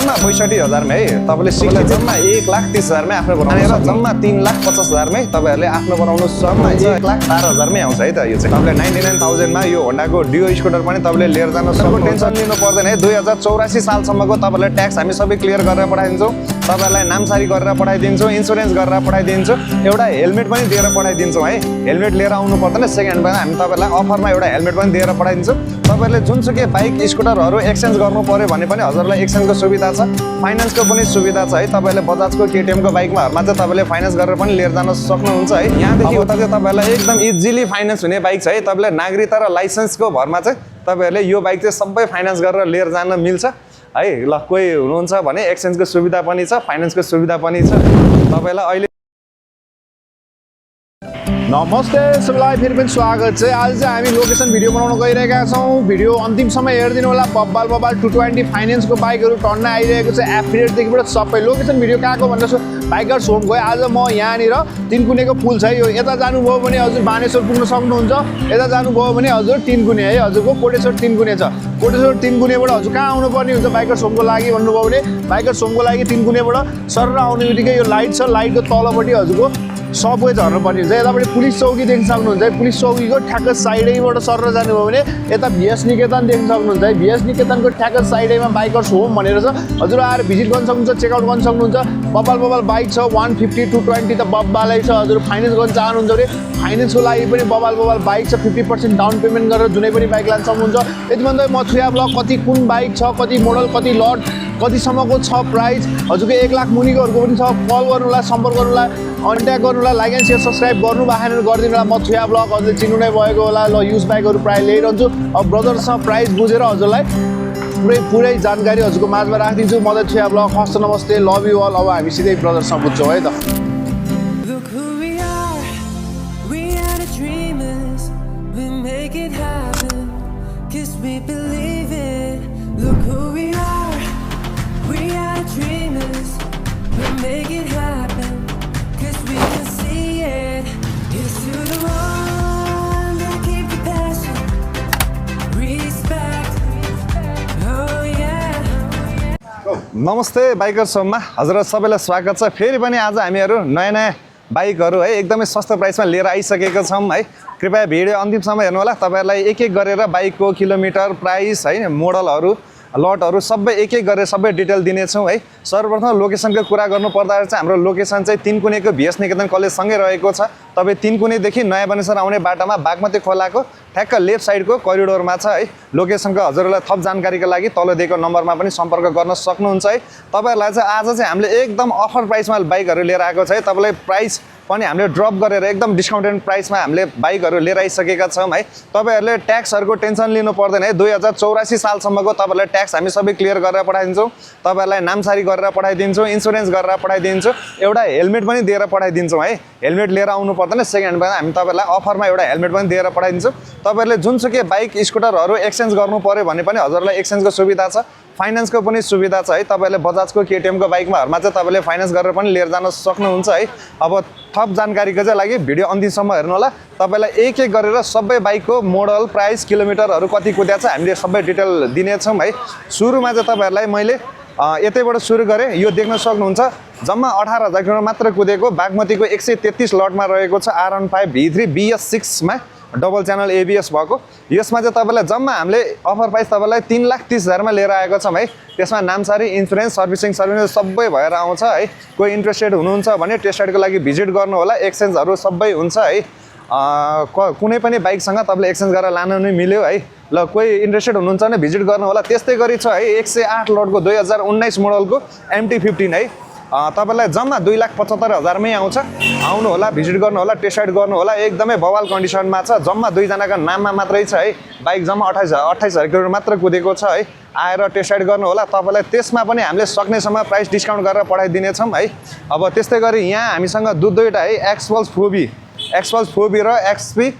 जम्मा ६५,००० मै है तपाईले सिक्ने जम्मा 1,30,000 मै आफ्नो बनाउनु जम्मा 3,50,000 मै तपाईहरुले आफ्नो बनाउनु जम्मा 1,12,000 मै आउँछ है त यो चाहिँ तपाईले 99,000 मा यो होन्डाको डियो स्कुटर पनि तपाईले लिएर जान सक्नुहुन्छ टेन्सन लिनु पर्दैन है 2084 सालसम्मको तपाईले ट्याक्स हामी सबै क्लियर गरेर पठाइदिन्छौँ तपाईहरुलाई नामसारी गरेर पठाइदिन्छौँ इन्स्योरेन्स गरेर पठाइदिन्छौँ एउटा हेलमेट पनि दिएर पठाइदिन्छौँ है हेलमेट लिएर आउनु पर्दैन सेकेन्ड मा हामी तपाईलाई अफरमा एउटा हेलमेट पनि दिएर पठाइदिन्छौँ तपाईहरुले जुनसुकै बाइक स्कुटरहरु एक्सचेन्ज गर्नु पर्यो भने पनि हजुरलाई एक्सचेन्जको सुविधा छ फाइनान्सको पनि सुविधा छ है तपाईले बजाजको केटीएमको बाइकमा तपाईले फाइनान्स गरेर पनि लिएर जान सक्नुहुन्छ है यहाँदेखि उता चाहिँ तपाईहरुलाई एकदम इजिली फाइनान्स हुने बाइक छ है तपाईले नागरिकता र लाइसेन्सको भरमा चाहिँ तपाईहरुले यो बाइक चाहिँ सबै फाइनान्स गरेर लिएर जान मिल्छ है ल कोही हुनुहुन्छ भने एक्सचेन्जको सुविधा पनि छ फाइनान्सको सुविधा पनि छ तपाईलाई अहिले नमस्ते सबैलाई फेरि पनि स्वागत छ आज चाहिँ हामी लोकेसन भिडियो बनाउन गइरहेका छौं भिडियो अन्तिमसम्म हेर्दिनु होला बब्बाल 220 फाइनान्सको बाइकहरु टर्न आइरहेको छ एफिलिएटदेखिबाट सबै लोकेसन भिडियो कहाँको भन्दा बाइकर्स होम गयो आज म यहाँनिर तिनकुनेको पुल छ यो यता जानुभयो भने हजुर बानेश्वर पुग्न सक्नुहुन्छ यता जानुभयो भने हजुर तिनकुने है हजुरको कोटेश्वर तिनकुने छ कोटेश्वर तिनकुनेबाट हजुर कहाँ आउनु पर्ने हुन्छ बाइकर्स होमको लागि भन्नुभयो भने बाइकर्स होमको लागि तिनकुनेबाट सर आउने बित्तिकै यो लाइट छ लाइटको तलपट्टि हजुरको सबवे झर्नु पर्ने हुन्छ यतापट्टि पुलिस चौकी देख्न सक्नुहुन्छ है पुलिस चौकीको ठ्याक्क साइडैबाट सर जानुभयो भने यता भिएस निकेतन देख्न सक्नुहुन्छ है भिएस निकेतनको ठ्याक्क साइडैमा बाइकर्स होम भनेर छ हजुर आएर भिजिट गर्न सक्नुहुन्छ चेकआउट गर्न सक्नुहुन्छ बब्बाल बाइक छ 150 220 त बब्बालै छ हजुर फाइनान्स गर्न चाहनुहुन्छ भने फाइनान्सको लागि पनि बब्बाल बाइक छ 50% डाउन पेमेन्ट गरेर जुनै पनि बाइक लान सक्नुहुन्छ यति भन्दा म थ्रिया ब्लक कति कुन बाइक छ कति मोडल कति लट कतिसम्मको छ प्राइस हजुरको 1 लाख मुनिकोहरुको पनि छ कल गर्नुला सम्पर्क गर्नुला कन्ट्याक्ट गर्नुला लाइक एन्ड शेयर सब्स्क्राइब गर्नु भएन गरिदिनु होला म थ्रिया ब्लक हजुरले चिन्नु नै भएको होला ल युज बाइकहरु प्राय ल्याइरहन्छु अब ब्रदरसँग प्राइस बुझेर हजुरलाई पुरै जानकारी हजुरको माझमा राखिदिन्छु म त थ्रिया ब्लक हस्त नमस्ते लभ यु अल अब हामी सिधै ब्रदरसँग बुझ्छौँ है त नमस्ते बाइकर्स होममा हजुर सबैलाई स्वागत छ फेरि पनि आज हामीहरू नयाँ बाइकहरु है एकदमै सस्तो प्राइसमा लिएर आइसकेका छौं है कृपया भिडियो अन्तिमसम्म हेर्नु होला तपाईहरुलाई एक एक गरेर बाइकको किलोमिटर प्राइस है मोडलहरु लटहरु सबै एक एक गरेर सबै डिटेल दिनेछौं है सर्वप्रथम लोकेसनको कुरा गर्नु पर्दा चाहिँ हाम्रो लोकेसन चाहिँ तिनकुनेको भिएस निकेतन कलेज सँगै रहेको छ तपाई तिनकुने देखि नयाँ बनेश्वर आउने बाटामा बागमती खोलाको ठ्याक्क लेफ्ट साइडको करिडोरमा छ है लोकेसनको हजुरलाई थप जानकारीको लागि तल दिएको नम्बरमा पनि सम्पर्क गर्न सक्नुहुन्छ है तपाईहरुलाई चाहिँ आज चाहिँ हामीले एकदम अफर प्राइसमा बाइकहरु लिएर आएको छ है तपाईलाई प्राइस पनि हामीले ड्रप गरेर एकदम डिस्काउन्टेड प्राइसमा हामीले बाइकहरु लिएर आइसकेका छौं है तपाईहरुले ट्याक्सहरुको टेन्सन लिनु पर्दैन है 2084 सालसम्मको तपाईहरुलाई ट्याक्स हामी सबै क्लियर गरेर पठाइदिन्छौं तपाईहरुलाई नामसारी गरेर पठाइदिन्छौं इन्स्योरेन्स गरेर पठाइदिन्छौं एउटा हेलमेट पनि दिएर पठाइदिन्छौं है हेलमेट लिएर आउनु पर्दैन सेकेन्डमा हामी तपाईहरुलाई अफरमा एउटा हेलमेट पनि दिएर पठाइदिन्छौं तपाईहरुले जुनसुकै बाइक स्कुटरहरु एक्सचेन्ज गर्नु पर्यो भने पनि हजुरलाई एक्सचेन्जको सुविधा छ फाइनान्सको पनि सुविधा छ है तपाईले बजाजको केटीएमको बाइकमा चाहिँ तपाईले फाइनान्स गरेर पनि लिएर जान सक्नुहुन्छ है अब थप जानकारीको चाहिँ लागि भिडियो अन्तिमसम्म हेर्नु होला तपाईलाई एक एक गरेर सबै बाइकको मोडल प्राइस किलोमिटरहरु कति कुद्या छ हामीले सबै डिटेल दिनेछौं है सुरुमा चाहिँ तपाईहरुलाई मैले यतैबाट सुरु गरे यो देख्न सक्नुहुन्छ जम्मा 18,000 किलोमिटर मात्र कुदेको बागमतीको 133 लटमा रहेको छ R15 V3 BS6 मा डबल च्यानल एबीएस भएको यसमा चाहिँ तपाईलाई जम्मा हामीले अफर प्राइस तपाईलाई 3,30,000 मा लिएर आएको छौं है त्यसमा नामसारी इन्स्योरेन्स सर्भिसिङ सबै भएर आउँछ है कोही इन्ट्रेस्टेड हुनुहुन्छ भने टेस्ट राइडको लागि भिजिट गर्नु होला एक्सचेन्जहरु सबै हुन्छ है कुनै पनि बाइकसँग तपाईले एक्सचेन्ज गरेर लान नै मिल्यो है ल कोही इन्ट्रेस्टेड हुनुहुन्छ भने भिजिट गर्नु होला त्यस्तै गरी छ है 108 लटको 2019 मोडलको MT15 है तपाईलाई जम्मा 2,75,000 मै आउँछ आउनु होला भिजिट गर्नु होला टेस्ट राइड गर्नु होला एकदमै बवाल कन्डिसनमा छ जम्मा दुई जनाको नाममा मात्रै छ है बाइक जम्मा 28,000 किलोमिटर मात्र कुदेको छ है आएर टेस्ट राइड गर्नु होला तपाईलाई त्यसमा पनि हामीले सक्नेसम्म प्राइस डिस्काउन्ट गरेर पठाइदिने छौं है अब त्यस्तै गरी यहाँ हामीसँग दुईटा है एक्सपल्स फोबी र एक्सपी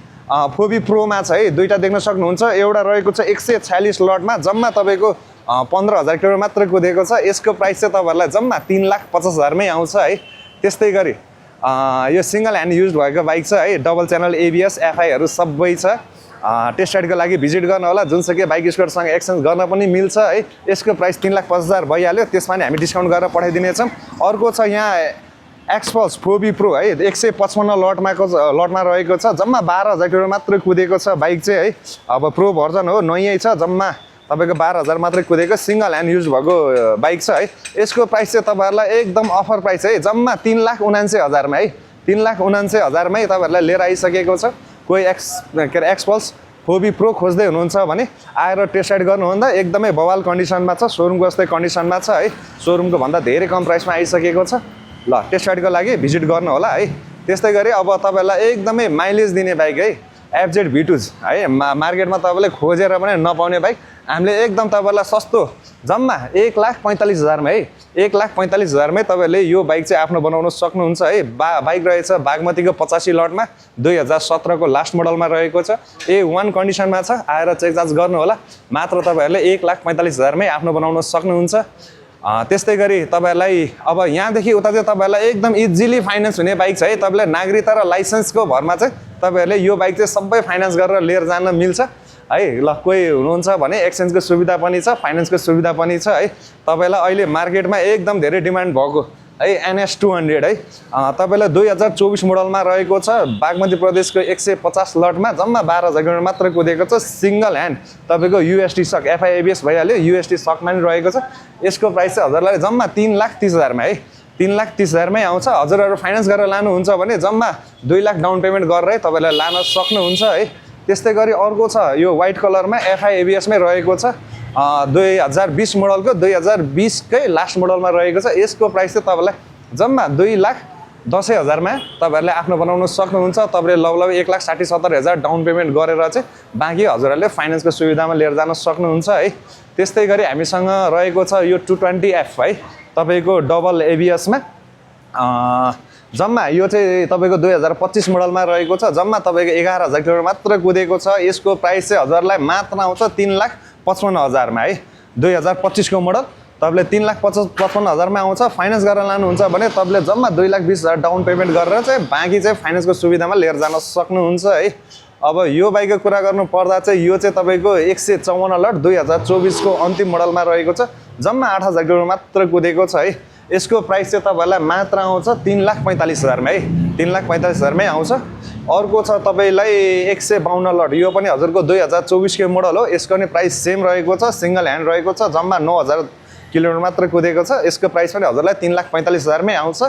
फोबी प्रोमा छ है दुईटा देख्न सक्नुहुन्छ एउटा रहेको छ 146 लटमा जम्मा तपाईको 15,000 किलोमिटर मात्र कुदेको छ यसको प्राइस चाहिँ तपाईहरुलाई जम्मा 3,50,000 मै आउँछ है त्यस्तै गरी यो सिंगल ह्यान्ड युज्ड भएको बाइक छ है डबल च्यानल एबीएस एफआई हरु सबै छ टेस्ट राइडको लागि भिजिट गर्नु होला जुनसुकै बाइक स्कुटरसँग एक्सचेन्ज गर्न पनि मिल्छ है यसको प्राइस 3,50,000 भइहाल्यो त्यसमा नि हामी डिस्काउन्ट गरेर पठाइदिनेछौँ अर्को छ यहाँ एक्सपल्स 4B प्रो है 155 लटमा रहेको छ जम्मा 12,000 किलोमिटर मात्रै कुदेको छ बाइक चाहिँ है अब प्रो भर्जन हो नयाँ छ जम्मा तपाईँको 12,000 मात्रै कुदेको सिङ्गल ह्यान्ड युज भएको बाइक छ है यसको प्राइस चाहिँ तपाईँहरूलाई एकदम अफर प्राइस है जम्मा 3,79,000 मा है 3,79,000 मै तपाईँहरूलाई लिएर आइसकेको छ कोही एक्सपल्स 4B प्रो खोज्दै हुनुहुन्छ भने आएर टेस्ट राइड गर्नुभन्दा एकदमै बवाल कन्डिसनमा छ सोरुमको जस्तै कन्डिसनमा छ है सोरुमको भन्दा धेरै कम प्राइसमा आइसकेको छ ल टेस्ट राइडको लागि भिजिट गर्नु होला है त्यस्तै गरी अब तपाईँहरूलाई एकदमै माइलेज दिने बाइक है FZ V2 है मार्केटमा तपाईँले खोजेर पनि नपाउने बाइक हामीले एकदम तपाईँलाई सस्तो जम्मा 1,45,000 मा है 1,45,000 मै तपाईँले यो बाइक चाहिँ आफ्नो बनाउन सक्नुहुन्छ है बाइक रहेछ बागमतीको 85 लटमा 2017 को लास्ट मोडलमा रहेको छ A1 कन्डिसनमा छ आएर चेक चार्ज गर्नु होला मात्र तपाईँहरूले 1,45,000 मै आफ्नो बनाउन सक्नुहुन्छ त्यस्तै गरी तपाईँहरूलाई अब यहाँदेखि उता चाहिँ तपाईँहरूलाई एकदम इजिली फाइनेन्स हुने बाइक छ है तपाईँले नागरिकता र लाइसेन्सको भरमा चाहिँ तपाईँहरूले यो बाइक चाहिँ सबै फाइनेन्स गरेर लिएर जान मिल्छ है ल कोही हुनुहुन्छ भने एक्सचेन्जको सुविधा पनि छ फाइनेन्सको सुविधा पनि छ है तपाईँलाई अहिले मार्केटमा एकदम धेरै डिमान्ड भएको है NS 200 है तपाईँलाई 2024 मोडलमा रहेको छ बागमती प्रदेशको 150 लटमा जम्मा 12,000 किलोमिटर मात्र कुदेको छ सिङ्गल ह्यान्ड तपाईँको UST सक FI ABS भइहाल्यो UST सकमा नि रहेको छ यसको प्राइस चाहिँ हजुरलाई जम्मा 3,30,000 मा है 3,30,000 मै आउँछ हजुरहरू फाइनेन्स गरेर लानुहुन्छ भने जम्मा 2 लाख डाउन पेमेन्ट गरेर तपाईँलाई लान सक्नुहुन्छ है त्यस्तै गरी अर्को छ यो व्हाइट कलरमा FI ABS मै रहेको छ 2020 मोडलको 2020 कै लास्ट मोडलमा रहेको छ यसको प्राइस चाहिँ तपाईँलाई जम्मा 2,10,000 मा तपाईँहरूले आफ्नो बनाउन सक्नुहुन्छ तपाईँले लगभग 1,60,70,000 डाउन पेमेन्ट गरेर चाहिँ बाँकी हजुरहरूले फाइनेन्सको सुविधामा लिएर जान सक्नुहुन्छ है त्यस्तै गरी हामीसँग रहेको छ यो 220F है तपाईँको डबल ABS मा जम्मा यो चाहिँ तपाईँको 2025 मोडलमा रहेको छ जम्मा तपाईँको 11,000 किलोमिटर मात्र कुदेको छ यसको प्राइस चाहिँ हजुरलाई मात्र आउँछ 3,55,000 मा है 2025 को मोडल तपाईँले 3,55,000 मा आउँछ फाइनेन्स गरेर लानुहुन्छ भने तपाईँले जम्मा 2,20,000 डाउन पेमेन्ट गरेर चाहिँ बाँकी चाहिँ फाइनेन्सको सुविधामा लिएर जान सक्नुहुन्छ है अब यो बाइकको कुरा गर्नु पर्दा चाहिँ यो चाहिँ तपाईँको 154 लट 2024 को अन्तिम मोडलमा रहेको छ जम्मा 8,000 किलोमिटर मात्र कुदेको छ है यसको प्राइस चाहिँ तपाईँलाई मात्र आउँछ 3,45,000 मा है 3,45,000 मै आउँछ अर्को छ तपाईँलाई 152 लट यो पनि हजुरको 2024 को मोडल हो यसको नि प्राइस सेम रहेको छ सिङ्गल ह्यान्ड रहेको छ जम्मा 9,000 किलोमिटर मात्र कुदेको छ यसको प्राइस पनि हजुरलाई 3,45,000 मै आउँछ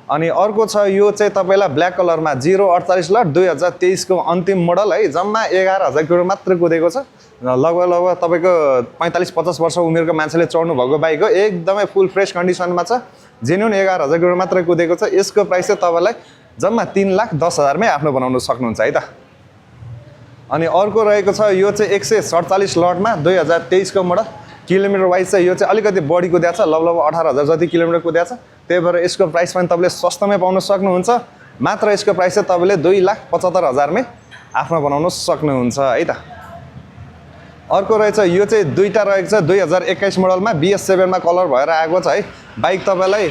अनि अर्को छ यो चाहिँ तपाईँलाई ब्ल्याक कलरमा 048 लट 2023 को अन्तिम मोडल है जम्मा 11,000 किलोमिटर मात्र कुदेको छ लगभग तपाईँको 45-50 वर्ष उमेरको मान्छेले चढ्नु भएको बाइक हो एकदमै फुल फ्रेस कन्डिसनमा छ जेन्युन 11,000 किलोमिटर मात्र कुदेको छ यसको प्राइस चाहिँ तपाईँलाई जम्मा 3,10,000 मै आफ्नो बनाउन सक्नुहुन्छ है त अनि अर्को रहेको छ यो चाहिँ 147 लटमा 2023 को मोडल किलोमिटर वाइज चाहिँ यो चाहिँ अलिकति बढी कुदेको छ लगभग 18,000 जति किलोमिटर कुदेको छ त्यही भएर यसको प्राइस पनि तपाईँले सस्तोमै पाउन सक्नुहुन्छ मात्र यसको प्राइस चाहिँ तपाईँले 2,75,000 मै आफ्नो बनाउन सक्नुहुन्छ है त अर्को रहेछ यो चाहिँ दुईटा रहेको छ 2021 मोडलमा BS7 मा कलर भएर आएको छ है बाइक तपाईँलाई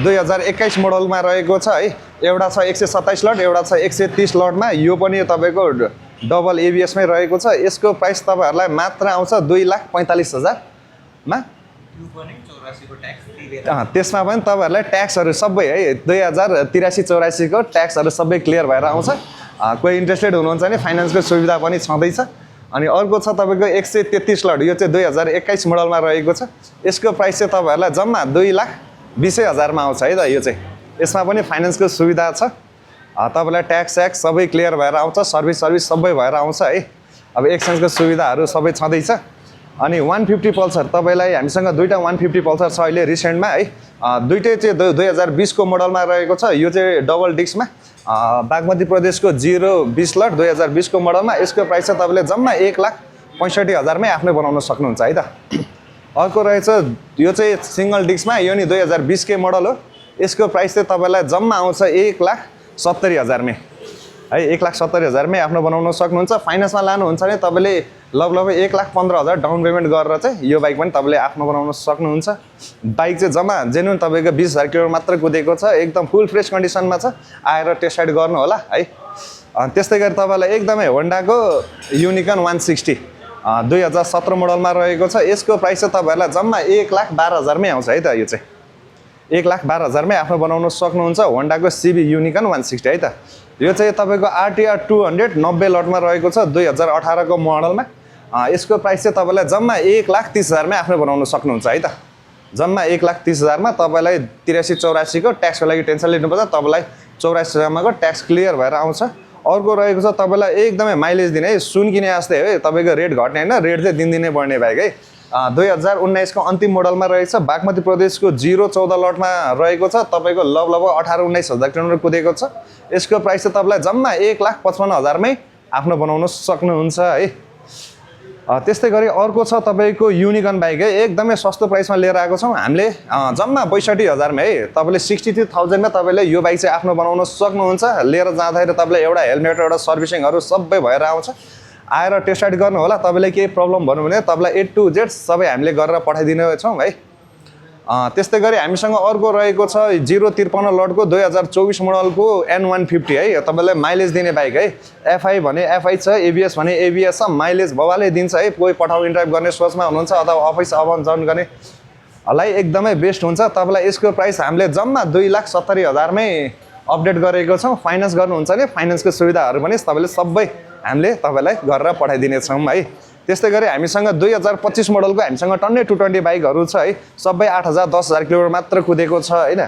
2021 मोडलमा रहेको छ है एउटा छ 127 लट एउटा छ 130 लटमा यो पनि तपाईँको डबल ABS मै रहेको छ यसको प्राइस तपाईँहरूलाई मात्र आउँछ 2,45,000 मा त्यसमा पनि तपाईँहरूलाई ट्याक्सहरू सबै है 2083-84 को ट्याक्सहरू सबै क्लियर भएर आउँछ कोही इन्ट्रेस्टेड हुनुहुन्छ भने फाइनेन्सको सुविधा पनि छँदैछ अनि अर्को छ तपाईँको 133 लट यो चाहिँ 2021 मोडलमा रहेको छ यसको प्राइस चाहिँ तपाईँहरूलाई जम्मा 2,20,000 मा आउँछ है त यो चाहिँ यसमा पनि फाइनेन्सको सुविधा छ तपाईँलाई ट्याक्स सबै क्लियर भएर आउँछ सर्भिस सबै भएर आउँछ है अब एक्सचेन्जको सुविधाहरू सबै छँदैछ अनि 150 पल्सर तपाईँलाई हामीसँग दुईटा 150 पल्सर छ अहिले रिसेन्टमा है दुईटै चाहिँ 2020 को मोडलमा रहेको छ यो चाहिँ डबल डिस्कमा बागमती प्रदेशको 020 लट 2020 को मोडलमा यसको प्राइस चाहिँ तपाईँले जम्मा 1,65,000 मै आफ्नै बनाउन सक्नुहुन्छ है त अर्को रहेछ यो चाहिँ सिङ्गल डिस्कमा यो नि 2020 के मोडल हो यसको प्राइस चाहिँ तपाईँलाई जम्मा आउँछ 1,70,000 मै है 1,70,000 मै आफ्नो बनाउन सक्नुहुन्छ फाइनेन्समा लानुहुन्छ भने तपाईँले लगभग 1,15,000 डाउन पेमेन्ट गरेर चाहिँ यो बाइक पनि तपाईँले आफ्नो बनाउन सक्नुहुन्छ बाइक चाहिँ जम्मा जेन्युन तपाईँको 20,000 किलोमिटर मात्र कुदेको छ एकदम फुल फ्रेस कन्डिसनमा छ आएर टेस्ट राइड गर्नु होला है त्यस्तै गरी तपाईँलाई एकदमै होन्डाको युनिकर्न 160 2017 मोडलमा रहेको छ। यसको प्राइस चाहिँ तपाईँहरूलाई जम्मा 1,12,000मै आउँछ है त। यो चाहिँ 1,12,000मै आफ्नो बनाउन सक्नुहुन्छ होन्डाको सिबी युनिकर्न 160 है त। यो चाहिँ तपाईँको RTR 200 90 लटमा रहेको छ 2018 को मोडलमा। यसको प्राइस चाहिँ तपाईँलाई जम्मा 1,30,000मै आफ्नो बनाउन सक्नुहुन्छ है त। जम्मा 1,30,000मा तपाईँलाई 83-84 को ट्याक्सको लागि टेन्सन लिनुपर्छ। तपाईँलाई 84 सम्मको ट्याक्स क्लियर भएर आउँछ। अर्को रहेको छ तपाईँलाई एकदमै माइलेज दिने है, सुन किने जस्तै है, तपाईँको रेट घट्ने होइन, रेट चाहिँ दिनदिनै बढ्ने बाइक है। 2019 को अन्तिम मोडलमा रहेको छ। बागमती प्रदेशको 014 लटमा रहेको छ। तपाईँको लगभग 18-19 हजार किलोमिटर कुदेको छ। यसको प्राइस चाहिँ तपाईँलाई जम्मा 1,55,000मै आफ्नो बनाउन सक्नुहुन्छ है। त्यस्तै गरी अर्को छ तपाईँको युनिकर्न बाइक है, एकदमै सस्तो प्राइसमा लिएर आएको छौँ हामीले जम्मा 62,000मा है। तपाईँले 63,000मा तपाईँले यो बाइक चाहिँ आफ्नो बनाउन सक्नुहुन्छ। लिएर जाँदाखेरि तपाईँलाई एउटा हेलमेट एउटा सर्भिसिङहरू सबै भएर आउँछ। आएर टेस्ट राइड गर्नु होला। तपाईँले केही प्रब्लम भन्नु भने तपाईँलाई A to Z सबै हामीले गरेर पठाइदिनेछौँ है। त्यस्तै गरी हामीसँग अर्को रहेको छ 053 लटको 2024 मोडलको N150 है। तपाईँलाई माइलेज दिने बाइक है। FI भने FI छ, ABS भने ABS छ, माइलेज बबाले दिन्छ है। कोही पठाउ इन ड्राइभ गर्ने सोचमा हुनुहुन्छ अथवा अफिस अप डाउन गर्नेलाई एकदमै बेस्ट हुन्छ। तपाईँलाई यसको प्राइस हामीले जम्मा 2,70,000मै अपडेट गरेको छौँ। फाइनेन्स गर्नुहुन्छ भने फाइनेन्सको सुविधाहरू पनि तपाईँले सबै हामीले तपाईँलाई गरेर पठाइदिनेछौँ है। त्यस्तै गरी हामीसँग 2025 मोडलको हामीसँग टन्नै 220 बाइकहरू छ है। सबै 8,000 10,000 किलोमिटर मात्र कुदेको छ होइन।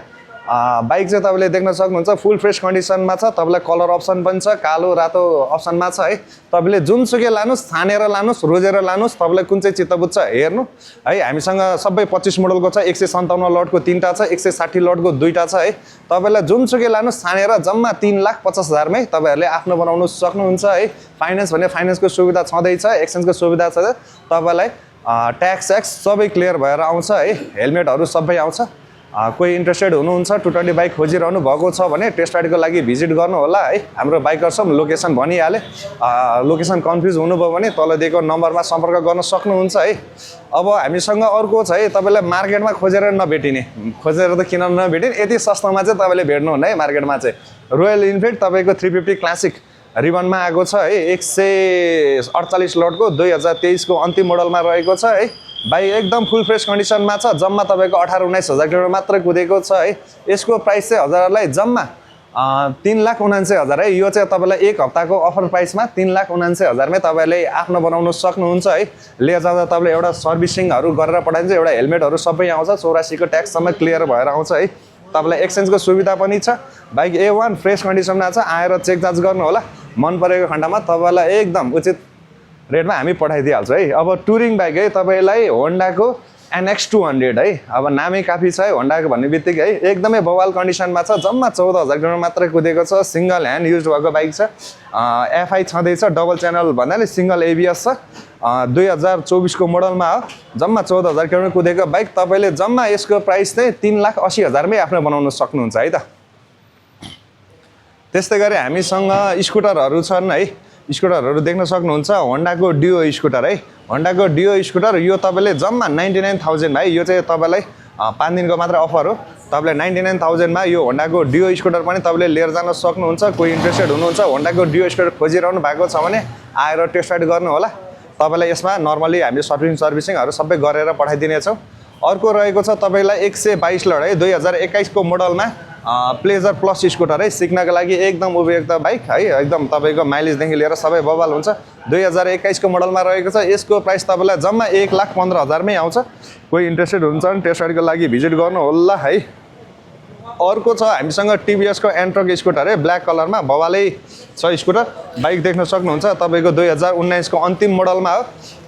बाइक चाहिँ तपाईँले देख्न सक्नुहुन्छ फुल फ्रेस कन्डिसनमा छ। तपाईँलाई कलर अप्सन पनि छ, कालो रातो अप्सनमा छ है। तपाईँले जुनसुकै लानुहोस्, छानेर लानुहोस्, रोजेर लानुहोस्, तपाईँलाई कुन चाहिँ चित्त बुझ्छ हेर्नु है। हामीसँग सबै 25 मोडलको छ। 157 लटको 3टा छ, 160 लटको 2टा छ है। तपाईँलाई जुनसुकै लानुहोस्, छानेर जम्मा 3,50,000मै तपाईँहरूले आफ्नो बनाउनु सक्नुहुन्छ है। फाइनेन्स भने फाइनेन्सको सुविधा छँदैछ, एक्सचेन्जको सुविधा छ। तपाईँलाई ट्याक्स सबै क्लियर भएर आउँछ है। हेलमेटहरू सबै आउँछ। कोही इन्ट्रेस्टेड हुनुहुन्छ 220 बाइक खोजिरहनु भएको छ भने टेस्ट राइडको लागि भिजिट गर्नु होला है। हाम्रो बाइकर्सम लोकेसन भनिहाले। लोकेसन कन्फ्युज हुनुभयो भने तल दिएको नम्बरमा सम्पर्क गर्न सक्नुहुन्छ है। अब हामीसँग अर्को छ है, तपाईँलाई मार्केटमा खोजेर नभेटिने, खोजेर त किन नभेटिने, यति सस्तोमा चाहिँ तपाईँले भेट्नुहुन्न है मार्केटमा चाहिँ। रोयल इनफिल्ड तपाईँको 350 क्लासिक रिबनमा आएको छ है। 148 लटको 2023 को अन्तिम मोडलमा रहेको छ है। बाइक एकदम फुल फ्रेस कन्डिसनमा छ। जम्मा तपाईँको 18-19 हजार किलोमिटर मात्र कुदेको छ है। यसको प्राइस चाहिँ हजुरहरूलाई जम्मा 3,79,000 है। यो चाहिँ तपाईँलाई एक हप्ताको अफर प्राइसमा 3,79,000मै तपाईँले आफ्नो बनाउन सक्नुहुन्छ है। लिएर जाँदा तपाईँले एउटा सर्भिसिङहरू गरेर पठाइन्छ, एउटा हेलमेटहरू सबै आउँछ, 84 को ट्याक्ससम्म क्लियर भएर आउँछ है। तपाईँलाई एक्सचेन्जको सुविधा पनि छ। बाइक A1 फ्रेस कन्डिसनमा छ। आएर चेक जाँच गर्नु होला। मन परेको खण्डमा तपाईँलाई एकदम उचित रेटमा हामी पठाइदिइहाल्छौँ है। अब टुरिङ बाइक है, तपाईँलाई होन्डाको NX 200 है। अब नामै काफी छ है होन्डाको भन्ने बित्तिकै है। एकदमै बवाल कन्डिसनमा छ। जम्मा 14,000 किलोमिटर मात्रै कुदेको छ। सिङ्गल ह्यान्ड युज भएको बाइक छ। FI छँदैछ, डबल च्यानल भन्नाले सिङ्गल ABS छ। 2024 को मोडलमा हो। जम्मा 14,000 किलोमिटर कुदेको बाइक। तपाईँले जम्मा यसको प्राइस चाहिँ 3,80,000मै आफ्नो बनाउन सक्नुहुन्छ है त। त्यस्तै गरी हामीसँग स्कुटरहरू छन् है। स्कुटरहरू देख्न सक्नुहुन्छ होन्डाको डियो स्कुटर है। होन्डाको डियो स्कुटर यो तपाईँले जम्मा 99,000 है। यो चाहिँ तपाईँलाई 5 दिनको मात्र अफर हो। तपाईँले 99,000मा यो होन्डाको डियो स्कुटर पनि तपाईँले लिएर जान सक्नुहुन्छ। कोही इन्ट्रेस्टेड हुनुहुन्छ होन्डाको डियो स्कुटर खोजिरहनु भएको छ भने आएर टेस्ट राइड गर्नु होला। तपाईँलाई यसमा नर्मली हामीले सर्भिसिङहरू सबै गरेर पठाइदिनेछौँ। अर्को रहेको छ तपाईँलाई 122 लट है। 2021 को मोडलमा प्लेजर प्लस स्कुटर है। सिक्नको लागि एकदम उपयुक्त बाइक है। एकदम तपाईँको माइलेजदेखि लिएर सबै बबाल हुन्छ। 2021 को मोडलमा रहेको छ। यसको प्राइस तपाईँलाई जम्मा 1,15,000मै आउँछ। कोही इन्ट्रेस्टेड हुन्छ भने टेस्ट राइडको लागि भिजिट गर्नु होला है। अर्को छ हामीसँग TVS को एन्ट्रक स्कुटर है। ब्ल्याक कलरमा बवालै छ स्कुटर। बाइक देख्न सक्नुहुन्छ तपाईँको 2019 को अन्तिम मोडलमा हो।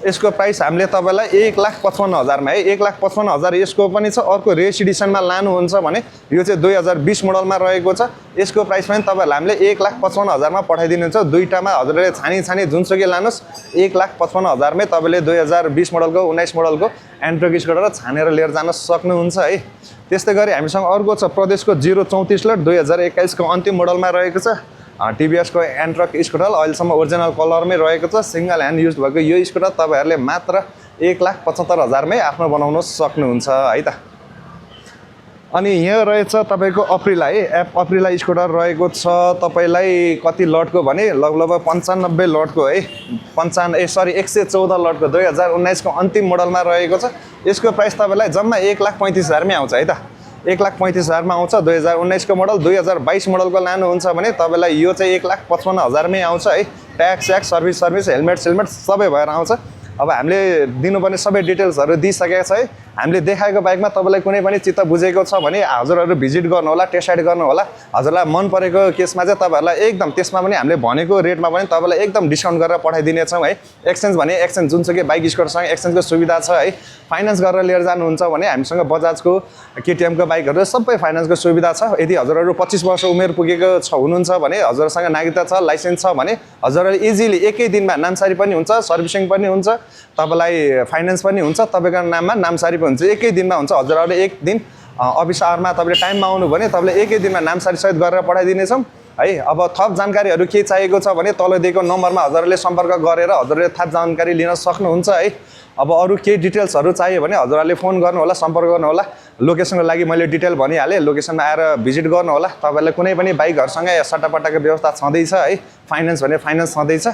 यसको प्राइस हामीले तपाईँलाई 1,55,000मा है। 1,55,000 यसको पनि छ। अर्को रेस एडिसनमा लानुहुन्छ भने यो चाहिँ 2020 मोडलमा रहेको छ। यसको प्राइस पनि तपाईँलाई हामीले 1,55,000मा पठाइदिनुहुन्छ। दुईटामा हजुरले छानी जुनसुकै लानुहोस् 1,55,000मै तपाईँले 2020 मोडलको 19 मोडलको एन्ट्रक स्कुटर छानेर लिएर जान सक्नुहुन्छ है। त्यस्तै गरी हामीसँग अर्को छ प्रदेशको 034 लट 2021 को अन्तिम मोडलमा रहेको छ। TVS को एन्ट्रक स्कुटर अहिलेसम्म ओरिजिनल कलरमै रहेको छ। सिङ्गल ह्यान्ड युज भएको यो स्कुटर तपाईँहरूले मात्र 1,75,000मै आफ्नो बनाउन सक्नुहुन्छ है त। अनि यहाँ रहेछ तपाईँको अप्रिला है, अप्रिला स्कुटर रहेको छ तपाईँलाई कति लटको भने लगभग 95 लटको है, 114 लटको 2019 को अन्तिम मोडलमा रहेको छ। यसको प्राइस तपाईँलाई जम्मा 1,35,000 मै आउँछ है त, 1,35,000 मा आउँछ। 2019 को मोडल, 2022 मोडलको लानुहुन्छ भने तपाईँलाई यो चाहिँ 1,55,000 मै आउँछ है। ट्याक्स सर्भिस हेलमेट सबै भएर आउँछ। अब हामीले दिनुपर्ने सबै डिटेल्सहरू दिइसकेको छ है। हामीले देखाएको बाइकमा तपाईँलाई कुनै पनि चित्त बुझेको छ भने हजुरहरू भिजिट गर्नु होला, टेस्ट राइड गर्नु होला। हजुरलाई मन परेको केसमा चाहिँ तपाईँहरूलाई एकदम त्यसमा पनि हामीले भनेको रेटमा पनि तपाईँलाई एकदम डिस्काउन्ट गरेर पठाइदिनेछौँ है। एक्सचेन्ज भने एक्सचेन्ज जुनसुकै बाइक स्कुटरसँग एक्सचेन्जको सुविधा छ है। फाइनेन्स गरेर लिएर जानुहुन्छ भने हामीसँग बजाजको, केटिएमको बाइकहरू सबै फाइनेन्सको सुविधा छ। यदि हजुरहरू 25 वर्ष उमेर पुगेको हुनुहुन्छ भने, हजुरसँग नागरिकता छ, लाइसेन्स छ भने हजुरहरूले इजिली एकै दिनमा नामसारी पनि हुन्छ, सर्भिसिङ पनि हुन्छ, तपाईँलाई फाइनेन्स पनि हुन्छ, तपाईँको नाममा नामसारी पनि हुन्छ, एकै दिनमा हुन्छ। हजुरहरूले एक दिन अफिस आवरमा तपाईँले टाइममा आउनु भने तपाईँले एकै दिनमा नामसारी सहित गरेर पठाइदिनेछौँ है। अब थप जानकारीहरू के चाहिएको छ भने तल दिएको नम्बरमा हजुरहरूले सम्पर्क गरेर हजुरहरूले थप जानकारी लिन सक्नुहुन्छ है। अब अरू केही डिटेल्सहरू चाहियो भने हजुरहरूले फोन गर्नु होला, सम्पर्क गर्नु होला। लोकेसनको लागि मैले डिटेल भनिहालेँ, लोकेसनमा आएर भिजिट गर्नु होला। तपाईँलाई कुनै पनि बाइकहरूसँग सट्टापट्टाको व्यवस्था छँदैछ है, फाइनेन्स भने फाइनेन्स छँदैछ।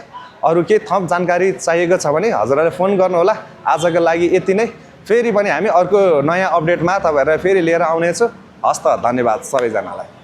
अरू केही थप जानकारी चाहिएको छ भने हजुरहरूले फोन गर्नु होला। आजको लागि यति नै, फेरि पनि हामी अर्को नयाँ अपडेटमा तपाईँहरूलाई फेरि लिएर आउनेछु। हस् त, धन्यवाद सबैजनालाई।